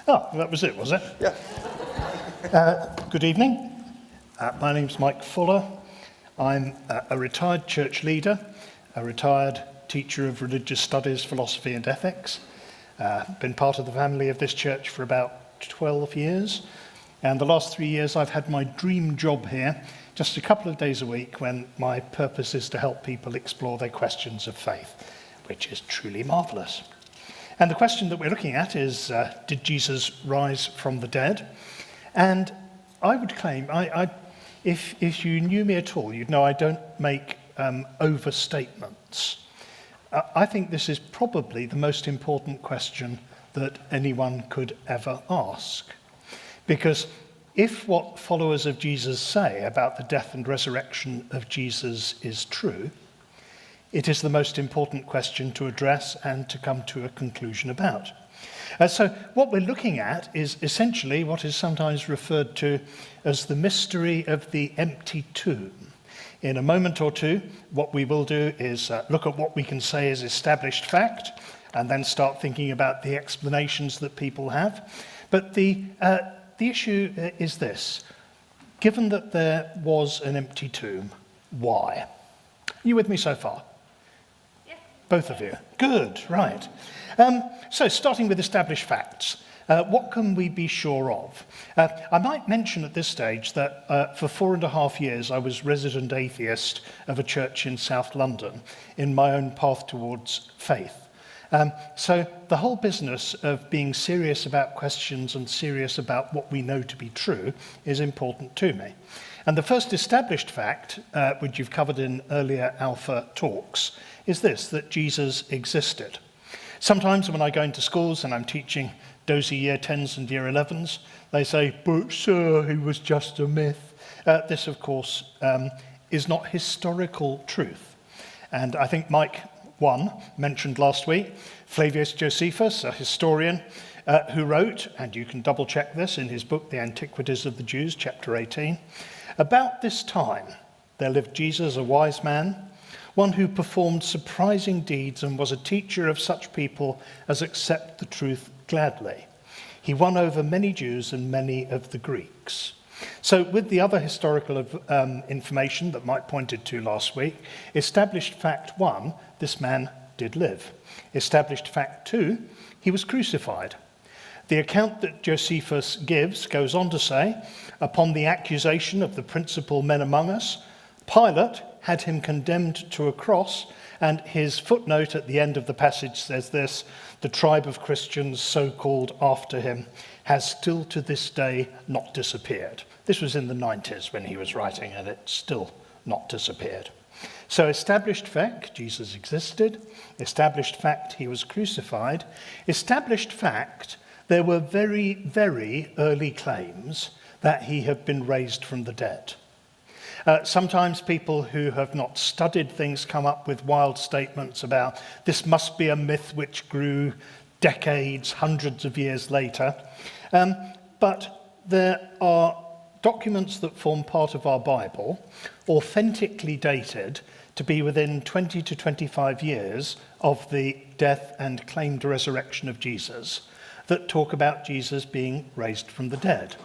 Oh, that was it, was it? Yeah. Good evening. My name's Mike Fuller. I'm a retired church leader, a retired teacher of religious studies, philosophy and ethics. Been part of the family of this church for about 12 years. And the last 3 years I've had my dream job here, just a couple of days a week, when my purpose is to help people explore their questions of faith, which is truly marvellous. And the question that we're looking at is, did Jesus rise from the dead? And I would claim, if you knew me at all, you'd know I don't make overstatements. I think this is probably the most important question that anyone could ever ask. Because if what followers of Jesus say about the death and resurrection of Jesus is true, it is the most important question to address and to come to a conclusion about. So what we're looking at is essentially what is sometimes referred to as the mystery of the empty tomb. In a moment or two, what we will do is look at what we can say is established fact, and then start thinking about the explanations that people have. But the issue is this. Given that there was an empty tomb, why? Are you with me so far? Both of you. Good, right. So starting with established facts, what can we be sure of? I might mention at this stage that for 4.5 years I was resident atheist of a church in South London in my own path towards faith. So the whole business of being serious about questions and serious about what we know to be true is important to me. And the first established fact, which you've covered in earlier Alpha talks, is this, that Jesus existed. Sometimes when I go into schools and I'm teaching dozy year 10s and year 11s, they say, but sir, he was just a myth. This, of course, is not historical truth. And I think Mike 1 mentioned last week, Flavius Josephus, a historian, who wrote, and you can double check this in his book, The Antiquities of the Jews, chapter 18, about this time there lived Jesus, a wise man, one who performed surprising deeds and was a teacher of such people as accept the truth gladly. He won over many Jews and many of the Greeks. So with the other historical information that Mike pointed to last week, established fact 1, this man did live. Established fact 2, he was crucified. The account that Josephus gives goes on to say, upon the accusation of the principal men among us, Pilate had him condemned to a cross, and his footnote at the end of the passage says this, the tribe of Christians so called after him has still to this day not disappeared. This was in the 90s when he was writing, and it's still not disappeared. So established fact, Jesus existed. Established fact, he was crucified. Established fact, there were very, very early claims that he had been raised from the dead. Sometimes people who have not studied things come up with wild statements about this must be a myth which grew decades, hundreds of years later. But there are documents that form part of our Bible, authentically dated to be within 20 to 25 years of the death and claimed resurrection of Jesus, that talk about Jesus being raised from the dead.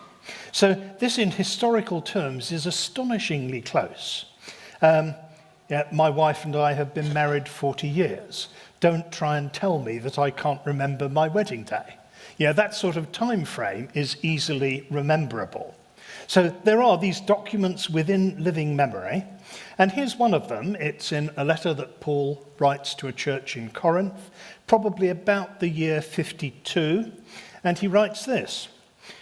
So this in historical terms is astonishingly close. My wife and I have been married 40 years. Don't try and tell me that I can't remember my wedding day. That sort of time frame is easily rememberable. So there are these documents within living memory, and here's one of them. It's in a letter that Paul writes to a church in Corinth, probably about the year 52, and he writes this.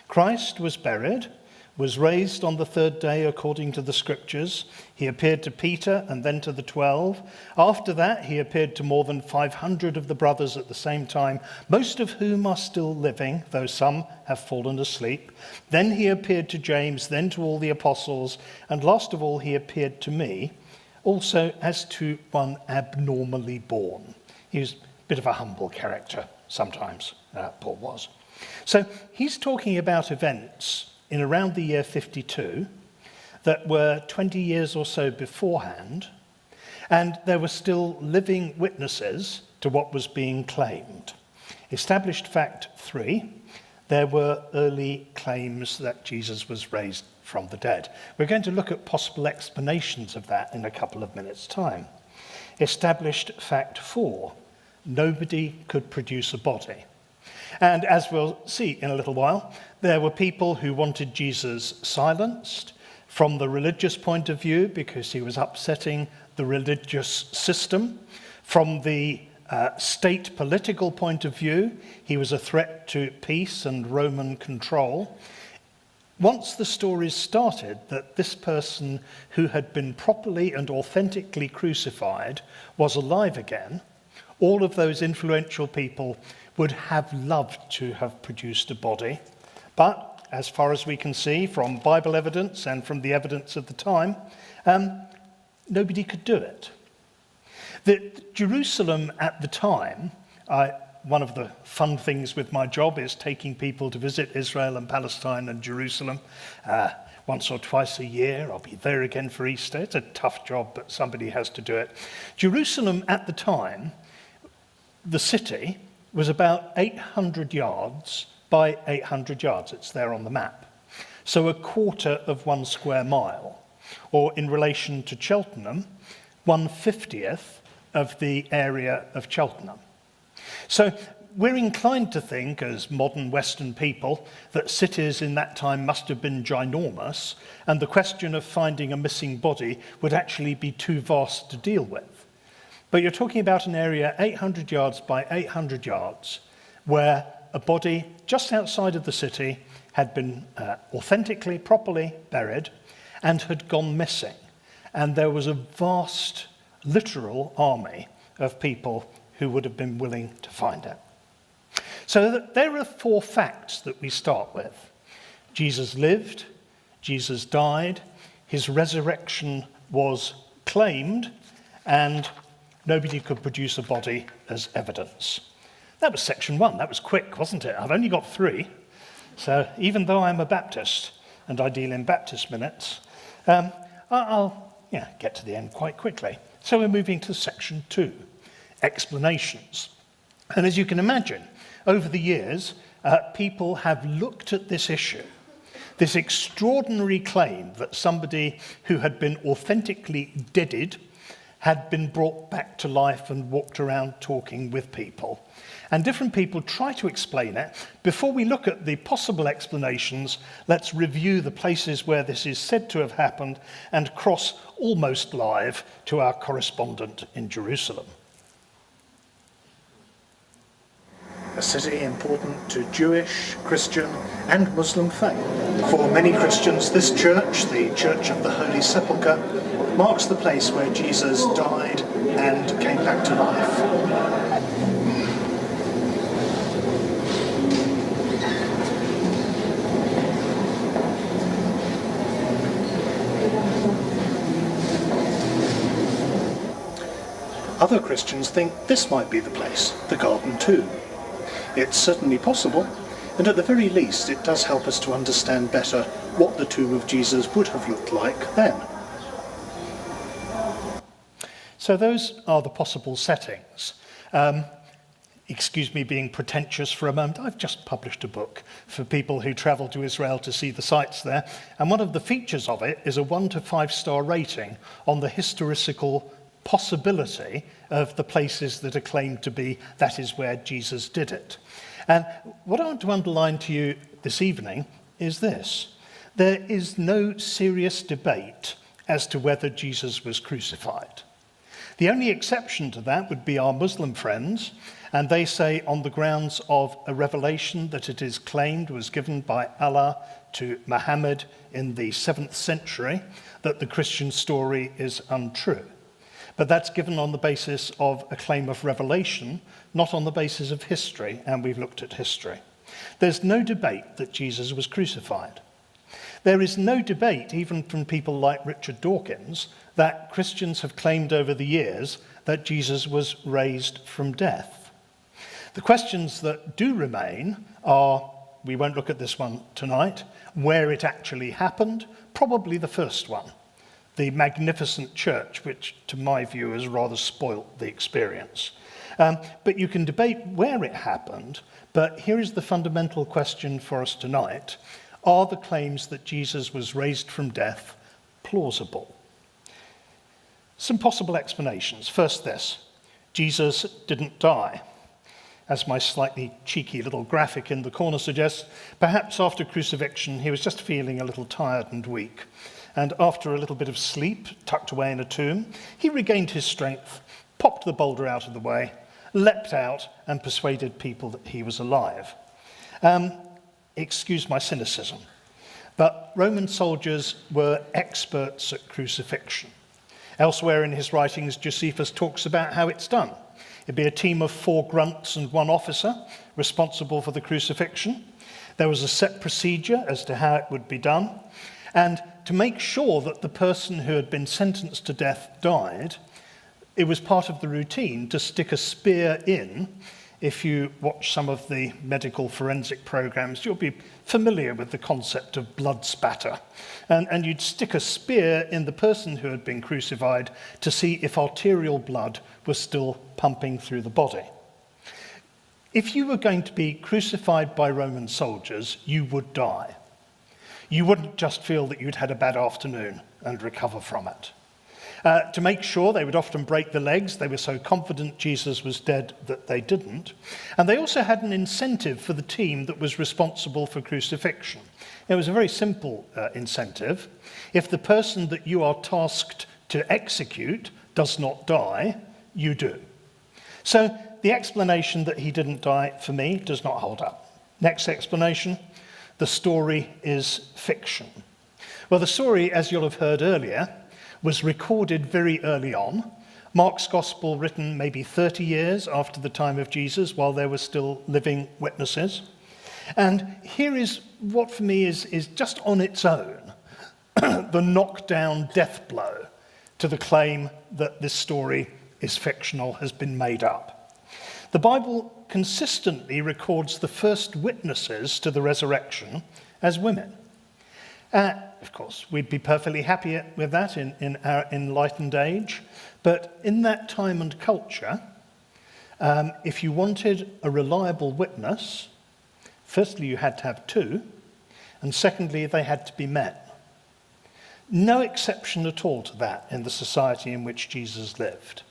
Christ was buried, was raised on the third day according to the scriptures. He appeared to Peter and then to the 12. After that, he appeared to more than 500 of the brothers at the same time, most of whom are still living, though some have fallen asleep. Then he appeared to James, then to all the apostles, and last of all, he appeared to me, also as to one abnormally born. He was a bit of a humble character sometimes, Paul was. So he's talking about events in around the year 52 that were 20 years or so beforehand, and there were still living witnesses to what was being claimed. Established fact 3, there were early claims that Jesus was raised from the dead. We're going to look at possible explanations of that in a couple of minutes' time. Established fact 4, nobody could produce a body. And as we'll see in a little while, there were people who wanted Jesus silenced from the religious point of view because he was upsetting the religious system. From the state political point of view, he was a threat to peace and Roman control. Once the stories started that this person who had been properly and authentically crucified was alive again, all of those influential people would have loved to have produced a body. But as far as we can see from Bible evidence and from the evidence of the time, nobody could do it. Jerusalem at the time, one of the fun things with my job is taking people to visit Israel and Palestine and Jerusalem once or twice a year. I'll be there again for Easter. It's a tough job, but somebody has to do it. Jerusalem at the time, the city, was about 800 yards by 800 yards. It's there on the map. So a quarter of 1 square mile, or in relation to Cheltenham, 1/50th of the area of Cheltenham. So we're inclined to think, as modern Western people, that cities in that time must have been ginormous, and the question of finding a missing body would actually be too vast to deal with. But you're talking about an area 800 yards by 800 yards, where a body just outside of the city had been authentically, properly buried, and had gone missing. And there was a vast, literal army of people who would have been willing to find it. So there are 4 facts that we start with. Jesus lived, Jesus died, his resurrection was claimed, and nobody could produce a body as evidence. That was section 1. That was quick, wasn't it? I've only got 3. So even though I'm a Baptist and I deal in Baptist minutes, I'll get to the end quite quickly. So we're moving to section 2, explanations. And as you can imagine, over the years, people have looked at this issue, this extraordinary claim that somebody who had been authentically deaded had been brought back to life and walked around talking with people. And different people try to explain it. Before we look at the possible explanations, let's review the places where this is said to have happened and cross almost live to our correspondent in Jerusalem. A city important to Jewish, Christian and Muslim faith. For many Christians, this church, the Church of the Holy Sepulchre, marks the place where Jesus died and came back to life. Other Christians think this might be the place, the Garden Tomb. It's certainly possible, and at the very least it does help us to understand better what the tomb of Jesus would have looked like then. So those are the possible settings. Excuse me being pretentious for a moment. I've just published a book for people who travel to Israel to see the sites there, and one of the features of it is a 1 to 5 star rating on the historical possibility of the places that are claimed to be that is where Jesus did it. And what I want to underline to you this evening is this. There is no serious debate as to whether Jesus was crucified. The only exception to that would be our Muslim friends, and they say on the grounds of a revelation that it is claimed was given by Allah to Muhammad in the 7th century, that the Christian story is untrue. But that's given on the basis of a claim of revelation, not on the basis of history, and we've looked at history. There's no debate that Jesus was crucified. There is no debate, even from people like Richard Dawkins, that Christians have claimed over the years that Jesus was raised from death. The questions that do remain are, we won't look at this one tonight, where it actually happened, probably the first one. The magnificent church, which to my view has rather spoilt the experience. But you can debate where it happened, but here is the fundamental question for us tonight. Are the claims that Jesus was raised from death plausible? Some possible explanations. First this, Jesus didn't die. As my slightly cheeky little graphic in the corner suggests, perhaps after crucifixion he was just feeling a little tired and weak. And after a little bit of sleep, tucked away in a tomb, he regained his strength, popped the boulder out of the way, leapt out and persuaded people that he was alive. Excuse my cynicism, but Roman soldiers were experts at crucifixion. Elsewhere in his writings, Josephus talks about how it's done. It'd be a team of 4 grunts and 1 officer responsible for the crucifixion. There was a set procedure as to how it would be done. And to make sure that the person who had been sentenced to death died, it was part of the routine to stick a spear in. If you watch some of the medical forensic programs, you'll be familiar with the concept of blood spatter. And you'd stick a spear in the person who had been crucified to see if arterial blood was still pumping through the body. If you were going to be crucified by Roman soldiers, you would die. You wouldn't just feel that you'd had a bad afternoon and recover from it. To make sure, they would often break the legs. They were so confident Jesus was dead that they didn't. And they also had an incentive for the team that was responsible for crucifixion. It was a very simple incentive. If the person that you are tasked to execute does not die, you do. So the explanation that he didn't die, for me, does not hold up. Next explanation, the story is fiction. Well, the story, as you'll have heard earlier, was recorded very early on. Mark's Gospel written maybe 30 years after the time of Jesus, while there were still living witnesses. And here is what for me is just on its own the knockdown death blow to the claim that this story is fictional, has been made up. The Bible consistently records the first witnesses to the resurrection as women. Of course, we'd be perfectly happy with that in our enlightened age, but in that time and culture, if you wanted a reliable witness, firstly you had to have 2, and secondly they had to be men. No exception at all to that in the society in which Jesus lived.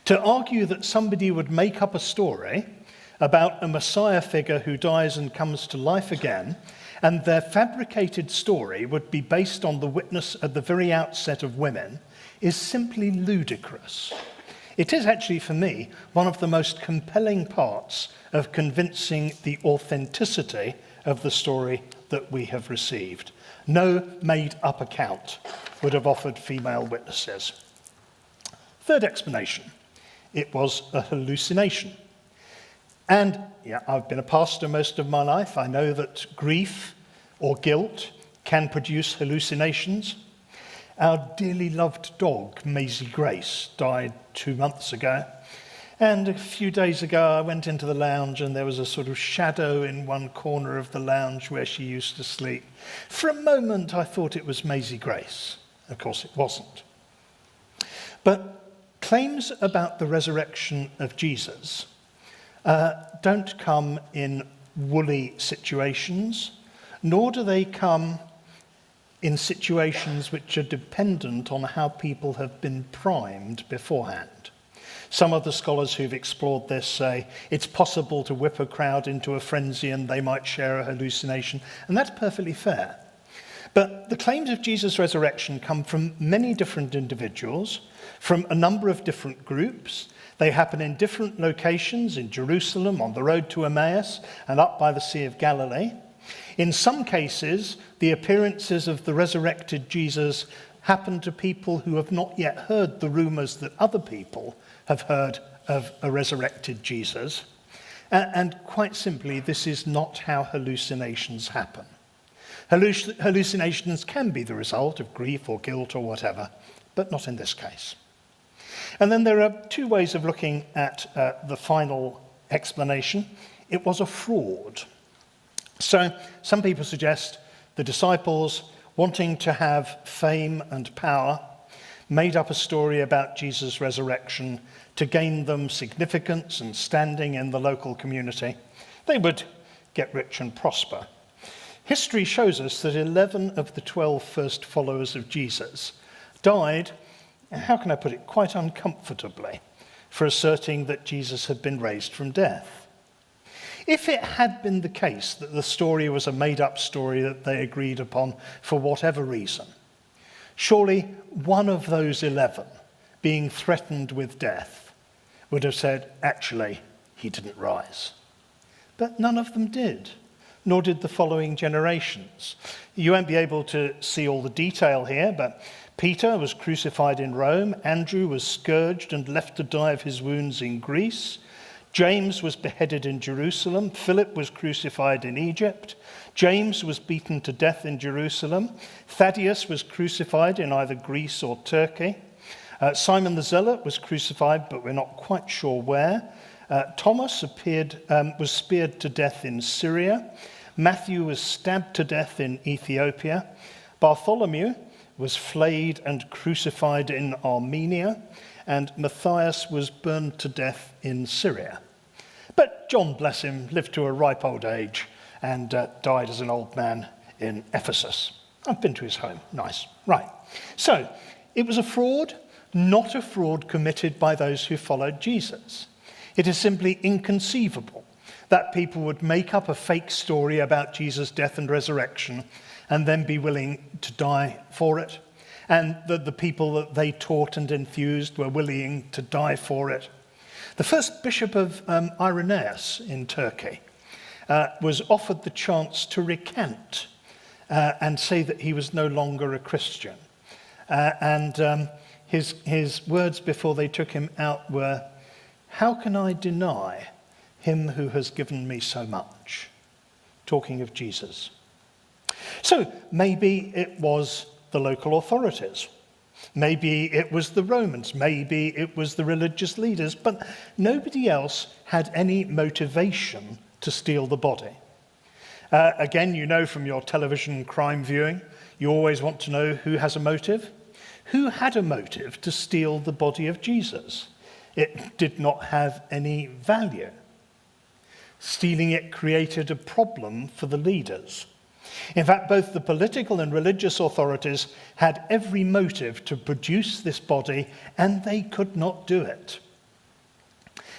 To argue that somebody would make up a story about a Messiah figure who dies and comes to life again, and their fabricated story would be based on the witness at the very outset of women, is simply ludicrous. It is actually, for me, one of the most compelling parts of convincing the authenticity of the story that we have received. No made-up account would have offered female witnesses. Third explanation, it was a hallucination. And I've been a pastor most of my life. I know that grief or guilt can produce hallucinations. Our dearly loved dog, Maisie Grace, died 2 months ago. And a few days ago, I went into the lounge and there was a sort of shadow in one corner of the lounge where she used to sleep. For a moment, I thought it was Maisie Grace. Of course, it wasn't. But claims about the resurrection of Jesus don't come in woolly situations, nor do they come in situations which are dependent on how people have been primed beforehand. Some of the scholars who've explored this say it's possible to whip a crowd into a frenzy and they might share a hallucination, and that's perfectly fair. But the claims of Jesus' resurrection come from many different individuals, from a number of different groups. They happen in different locations, in Jerusalem, on the road to Emmaus, and up by the Sea of Galilee. In some cases, the appearances of the resurrected Jesus happen to people who have not yet heard the rumors that other people have heard of a resurrected Jesus. And quite simply, this is not how hallucinations happen. Hallucinations can be the result of grief or guilt or whatever, but not in this case. And then there are 2 ways of looking at the final explanation. It was a fraud. So some people suggest the disciples, wanting to have fame and power, made up a story about Jesus' resurrection to gain them significance and standing in the local community. They would get rich and prosper. History shows us that 11 of the 12 first followers of Jesus died, how can I put it, quite uncomfortably, for asserting that Jesus had been raised from death. If it had been the case that the story was a made-up story that they agreed upon for whatever reason, surely one of those 11, being threatened with death, would have said, actually, he didn't rise. But none of them did, nor did the following generations. You won't be able to see all the detail here, but Peter was crucified in Rome, Andrew was scourged and left to die of his wounds in Greece, James was beheaded in Jerusalem, Philip was crucified in Egypt, James was beaten to death in Jerusalem, Thaddeus was crucified in either Greece or Turkey, Simon the Zealot was crucified, but we're not quite sure where. Thomas was speared to death in Syria, Matthew was stabbed to death in Ethiopia, Bartholomew was flayed and crucified in Armenia, and Matthias was burned to death in Syria. But John, bless him, lived to a ripe old age and died as an old man in Ephesus. I've been to his home. Nice. Right. So, it was a fraud, not a fraud committed by those who followed Jesus. It is simply inconceivable that people would make up a fake story about Jesus' death and resurrection and then be willing to die for it, and that the people that they taught and enthused were willing to die for it. The first bishop of Irenaeus in Turkey was offered the chance to recant and say that he was no longer a Christian. His words before they took him out were, "How can I deny him who has given me so much?" Talking of Jesus. So maybe it was the local authorities. Maybe it was the Romans. Maybe it was the religious leaders. But nobody else had any motivation to steal the body. Again, you know from your television crime viewing, you always want to know who has a motive. Who had a motive to steal the body of Jesus? It did not have any value. Stealing it created a problem for the leaders. In fact, both the political and religious authorities had every motive to produce this body, and they could not do it.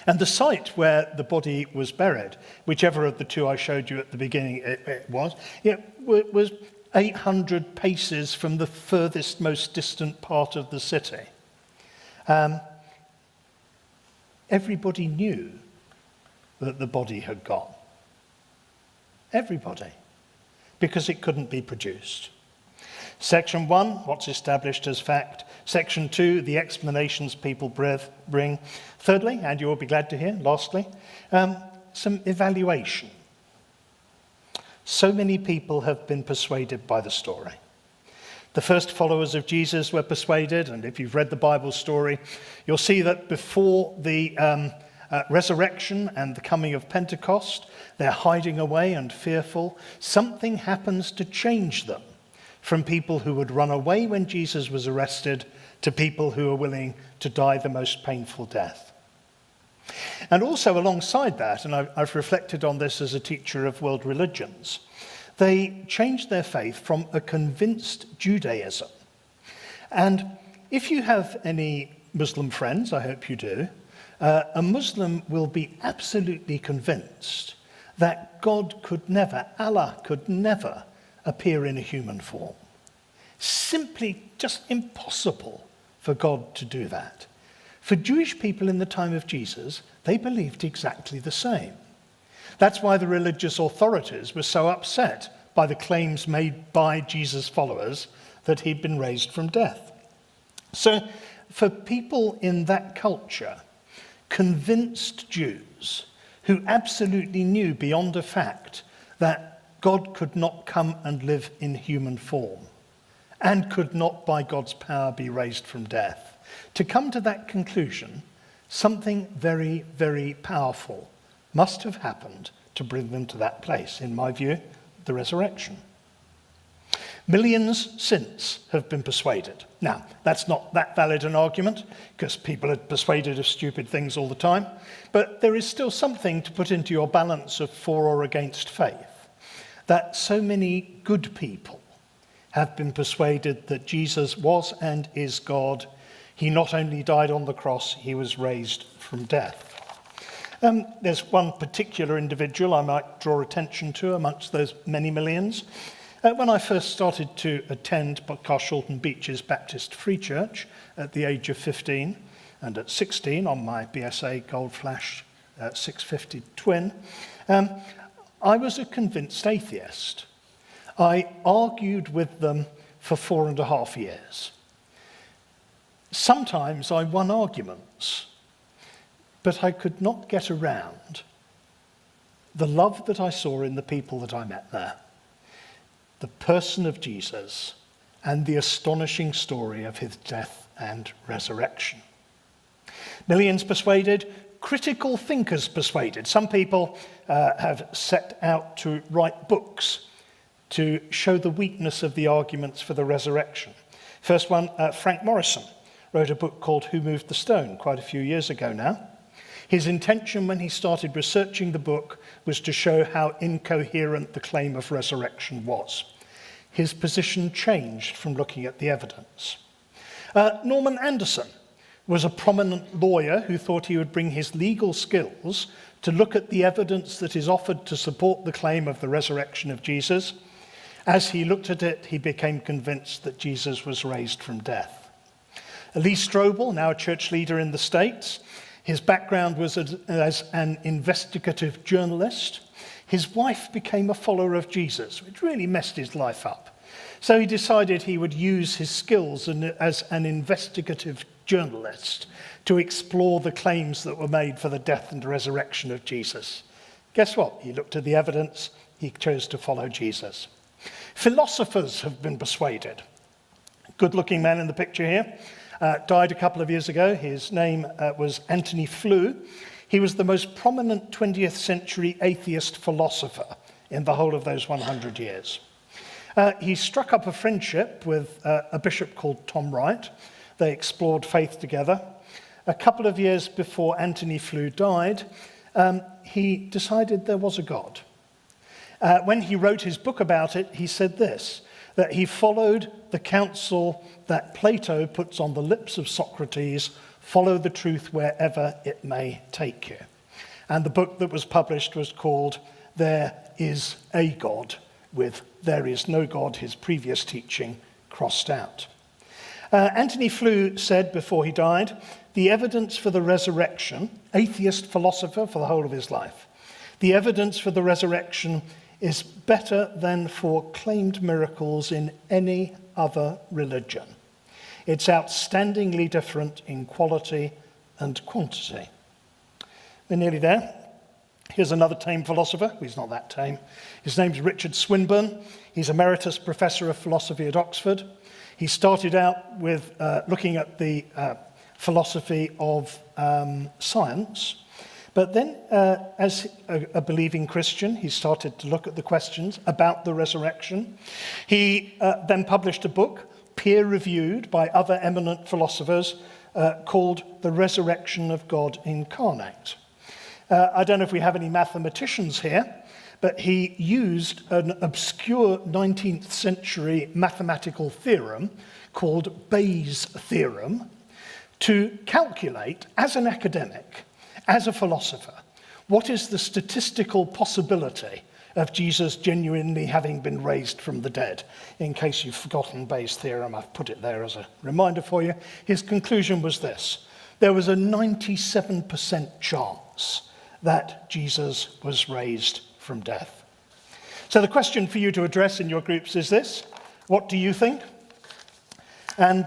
And the site where the body was buried, whichever of the two I showed you at the beginning it was 800 paces from the furthest, most distant part of the city. Everybody knew that the body had gone. Everybody. Because it couldn't be produced. Section 1, what's established as fact. Section 2, the explanations people bring. Thirdly, and you'll be glad to hear, lastly, some evaluation. So many people have been persuaded by the story. The first followers of Jesus were persuaded, and if you've read the Bible story, you'll see that before the resurrection and the coming of Pentecost, they're hiding away and fearful. Something happens to change them from people who would run away when Jesus was arrested to people who are willing to die the most painful death. And also alongside that, and I've reflected on this as a teacher of world religions, they changed their faith from a convinced Judaism. And if you have any Muslim friends, I hope you do, a Muslim will be absolutely convinced that God could never, Allah could never appear in a human form. Simply just impossible for God to do that. For Jewish people in the time of Jesus, they believed exactly the same. That's why the religious authorities were so upset by the claims made by Jesus' followers that he'd been raised from death. So for people in that culture, convinced Jews who absolutely knew beyond a fact that God could not come and live in human form and could not by God's power be raised from death, to come to that conclusion, something very, very powerful must have happened to bring them to that place. In my view, the resurrection. Millions since have been persuaded. Now, that's not that valid an argument, because people are persuaded of stupid things all the time, but there is still something to put into your balance of for or against faith, that so many good people have been persuaded that Jesus was and is God. He not only died on the cross, he was raised from death. There's one particular individual I might draw attention to amongst those many millions. When I first started to attend Carshalton Beach's Baptist Free Church at the age of 15, and at 16 on my BSA Gold Flash 650 twin, I was a convinced atheist. I argued with them for 4.5 years. Sometimes I won arguments, but I could not get around the love that I saw in the people that I met there, the person of Jesus, and the astonishing story of his death and resurrection. Millions persuaded, critical thinkers persuaded. Some people have set out to write books to show the weakness of the arguments for the resurrection. First one, Frank Morrison, wrote a book called Who Moved the Stone quite a few years ago now. His intention when he started researching the book was to show how incoherent the claim of resurrection was. His position changed from looking at the evidence. Norman Anderson was a prominent lawyer who thought he would bring his legal skills to look at the evidence that is offered to support the claim of the resurrection of Jesus. As he looked at it, he became convinced that Jesus was raised from death. Lee Strobel, now a church leader in the States, his background was as an investigative journalist. His wife became a follower of Jesus, which really messed his life up. So he decided he would use his skills as an investigative journalist to explore the claims that were made for the death and resurrection of Jesus. Guess what? He looked at the evidence. He chose to follow Jesus. Philosophers have been persuaded. Good-looking man in the picture here. Died a couple of years ago. His name was Antony Flew. He was the most prominent 20th century atheist philosopher in the whole of those 100 years. He struck up a friendship with a bishop called Tom Wright. They explored faith together. A couple of years before Antony Flew died, he decided there was a God. When he wrote his book about it, he said this, that he followed the counsel that Plato puts on the lips of Socrates, follow the truth wherever it may take you. And the book that was published was called There Is a God, with There Is No God, his previous teaching, crossed out. Antony Flew said before he died, the evidence for the resurrection, atheist philosopher for the whole of his life, the evidence for the resurrection is better than for claimed miracles in any other religion. It's outstandingly different in quality and quantity. We're nearly there. Here's another tame philosopher. He's not that tame. His name's Richard Swinburne. He's Emeritus Professor of Philosophy at Oxford. He started out with looking at the philosophy of science. But then, as a believing Christian, he started to look at the questions about the resurrection. He then published a book, peer-reviewed by other eminent philosophers, called The Resurrection of God Incarnate. I don't know if we have any mathematicians here, but he used an obscure 19th century mathematical theorem called Bayes' theorem to calculate, as an academic, as a philosopher, what is the statistical possibility of Jesus genuinely having been raised from the dead? In case you've forgotten Bayes' theorem, I've put it there as a reminder for you. His conclusion was this: there was a 97% chance that Jesus was raised from death. So the question for you to address in your groups is this: what do you think? And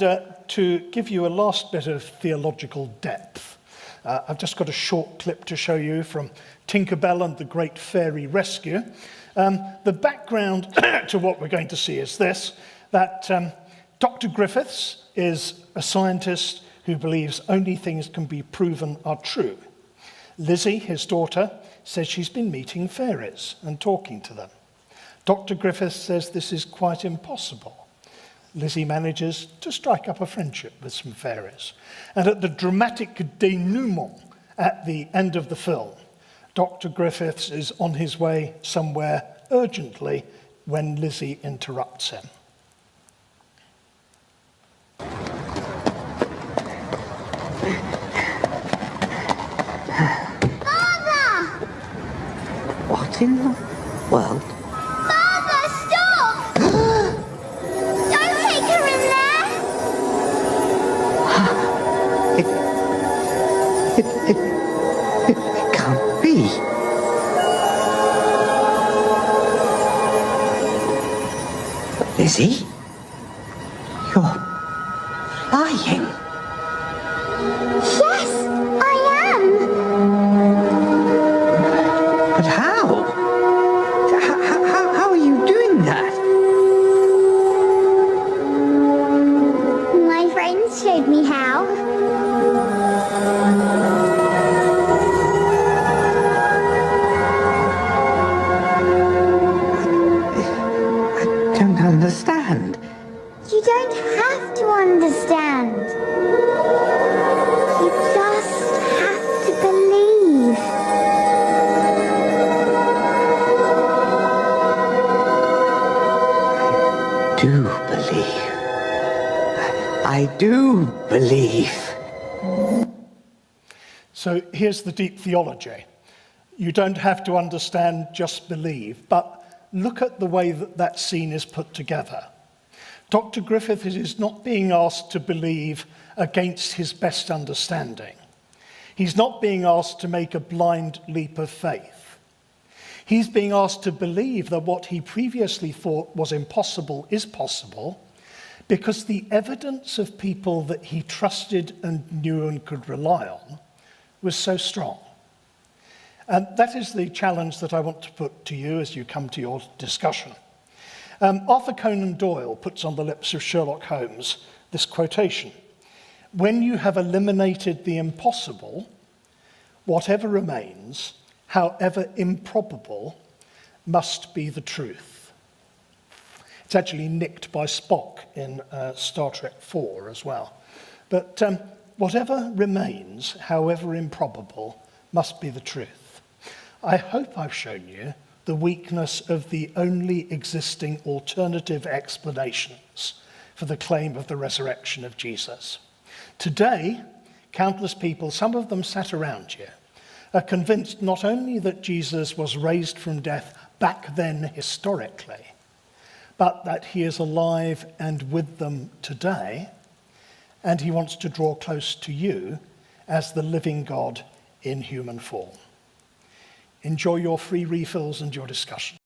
to give you a last bit of theological depth, I've just got a short clip to show you from Tinkerbell and the Great Fairy Rescue. The background to what we're going to see is this, that Dr. Griffiths is a scientist who believes only things can be proven are true. Lizzie, his daughter, says she's been meeting fairies and talking to them. Dr. Griffith says this is quite impossible. Lizzie manages to strike up a friendship with some fairies. And at the dramatic denouement at the end of the film, Dr. Griffiths is on his way somewhere urgently when Lizzie interrupts him. Father! What in the world? Father, stop! Don't take her in there! It can't be. Lizzie? You're lying. Yes, I am! But how? How are you doing that? My friends showed me how. I don't understand. You don't have to understand. You just have to believe. I do believe. So here's the deep theology. You don't have to understand, just believe. But look at the way that that scene is put together. Dr. Griffith is not being asked to believe against his best understanding. He's not being asked to make a blind leap of faith. He's being asked to believe that what he previously thought was impossible is possible, because the evidence of people that he trusted and knew and could rely on was so strong. And that is the challenge that I want to put to you as you come to your discussion. Arthur Conan Doyle puts on the lips of Sherlock Holmes this quotation: "When you have eliminated the impossible, whatever remains, however improbable, must be the truth." It's actually nicked by Spock in Star Trek 4 as well. But whatever remains, however improbable, must be the truth. I hope I've shown you the weakness of the only existing alternative explanations for the claim of the resurrection of Jesus. Today, countless people, some of them sat around you, are convinced not only that Jesus was raised from death back then historically, but that he is alive and with them today, and he wants to draw close to you as the living God in human form. Enjoy your free refills and your discussion.